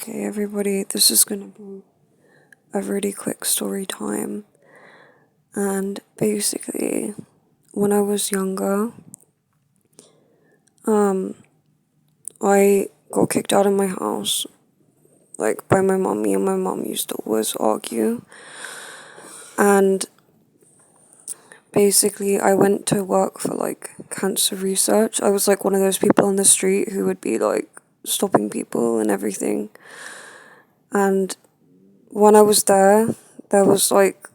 Okay, everybody, this is gonna be a really quick story time. And basically, when I was younger, I got kicked out of my house, like by my mom. Me and my mom used to always argue. And basically, I went to work for like cancer research. I was like one of those people on the street who would be like stopping people and everything. And when I was there was like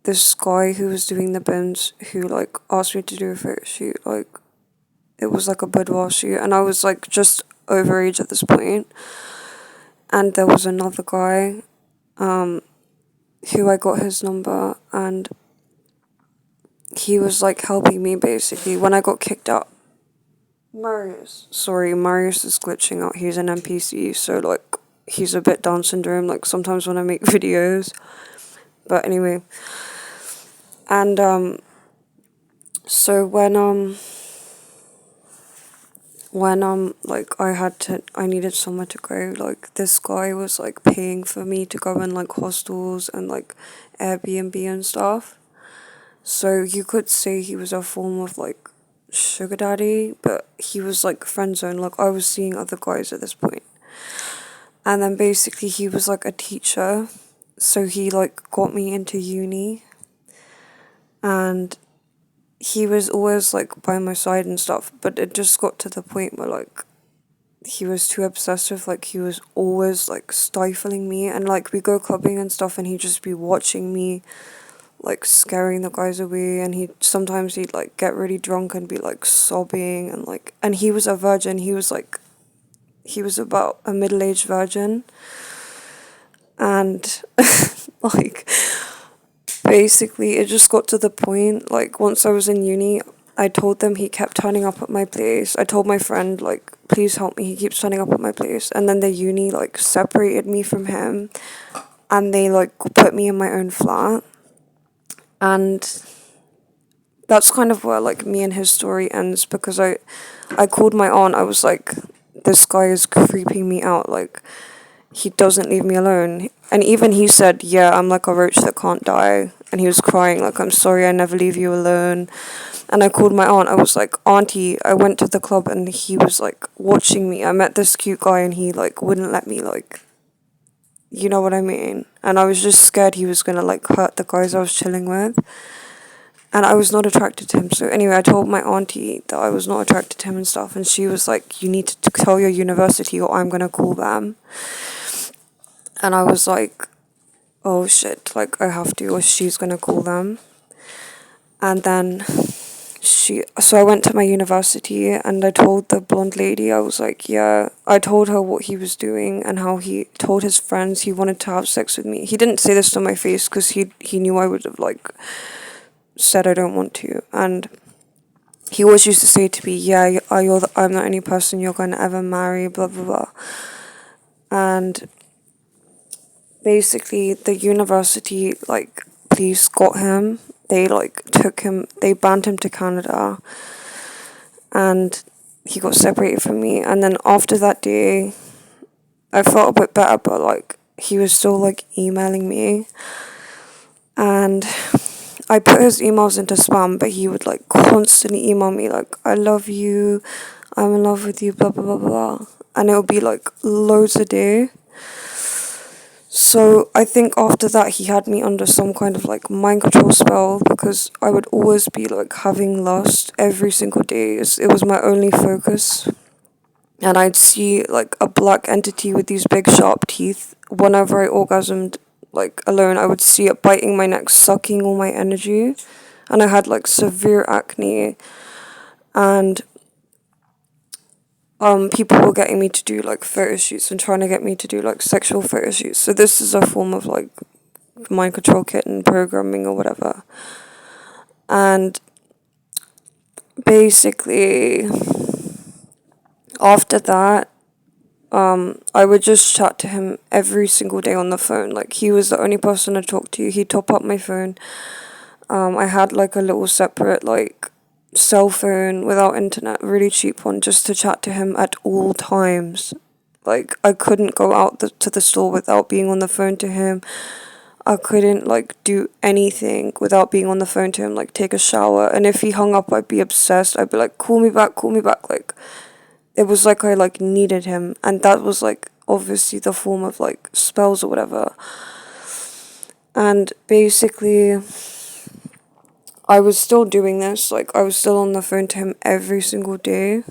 this guy who was doing the bins who like asked me to do a photo shoot. Like it was like a boudoir shoot, and I was like just overage at this point. And there was another guy who I got his number, and he was like helping me basically when I got kicked out. Marius is glitching out. He's an NPC, so like he's a bit Down syndrome. Like sometimes when I make videos, but anyway. And so when like I needed somewhere to go, like this guy was like paying for me to go in like hostels and like Airbnb and stuff. So you could say he was a form of like sugar daddy, but he was like friend zone. Like I was seeing other guys at this point. And then basically he was like a teacher, so he like got me into uni, and he was always like by my side and stuff, but it just got to the point where like he was too obsessive. Like he was always like stifling me, and like we go clubbing and stuff, and he'd just be watching me like scaring the guys away. And he'd like get really drunk and be like sobbing, and he was a virgin. He was about a middle-aged virgin. And like basically it just got to the point, like once I was in uni, I told them he kept turning up at my place. I told my friend, like, please help me, he keeps turning up at my place. And then the uni like separated me from him, and they like put me in my own flat. And that's kind of where like me and his story ends, because I called my aunt. I was like, this guy is creeping me out, like he doesn't leave me alone. And even he said, yeah, I'm like a roach that can't die. And he was crying, like, I'm sorry, I never leave you alone. And I called my aunt. I was like, Auntie, I went to the club and he was like watching me. I met this cute guy and he like wouldn't let me, like, you know what I mean? And I was just scared he was gonna like hurt the guys I was chilling with. And I was not attracted to him. So anyway, I told my auntie that I was not attracted to him and stuff. And she was like, you need to tell your university or I'm gonna call them. And I was like, oh shit, like I have to, or she's gonna call them. And then so I went to my university and I told the blonde lady, I was like, yeah, I told her what he was doing and how he told his friends he wanted to have sex with me. He didn't say this to my face because he knew I would have like said I don't want to. And he always used to say to me, yeah, I'm the only person you're gonna ever marry, blah blah blah. And basically the university like police got him. They like they banned him to Canada, and he got separated from me. And then after that day I felt a bit better, but like he was still like emailing me, and I put his emails into spam, but he would like constantly email me like, I love you, I'm in love with you, blah blah blah blah. And it would be like loads a day. So I think after that he had me under some kind of like mind control spell, because I would always be like having lust every single day. It was my only focus. And I'd see like a black entity with these big sharp teeth. Whenever I orgasmed like alone, I would see it biting my neck, sucking all my energy. And I had like severe acne, and people were getting me to do like photo shoots and trying to get me to do like sexual photo shoots. So this is a form of like mind control kitten programming or whatever. And basically after that, I would just chat to him every single day on the phone. Like he was the only person to talk to. He'd top up my phone. I had like a little separate like cell phone without internet, really cheap one, just to chat to him at all times. Like, I couldn't go out to the store without being on the phone to him. I couldn't, like, do anything without being on the phone to him, like, take a shower. And if he hung up, I'd be obsessed. I'd be like, call me back, call me back. Like, it was like I, like, needed him. And that was, like, obviously the form of, like, spells or whatever. And basically, I was still doing this. Like, I was still on the phone to him every single day.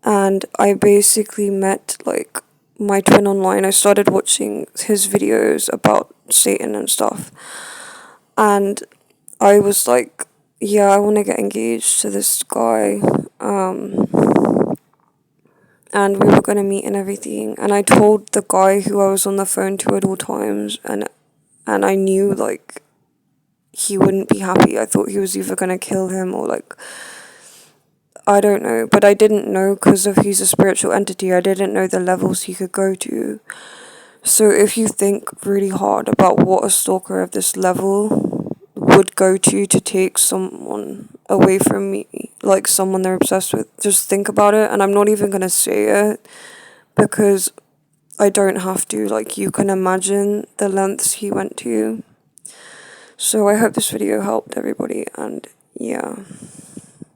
And I basically met, like, my twin online. I started watching his videos about Satan and stuff. And I was like, yeah, I want to get engaged to this guy. And we were going to meet and everything. And I told the guy who I was on the phone to at all times. And I knew, like, he wouldn't be happy. I thought he was either going to kill him or, like, I don't know. But I didn't know because of he's a spiritual entity. I didn't know the levels he could go to. So if you think really hard about what a stalker of this level would go to take someone away from me, like someone they're obsessed with, just think about it. And I'm not even going to say it because I don't have to. Like, you can imagine the lengths he went to. So I hope this video helped everybody, and yeah.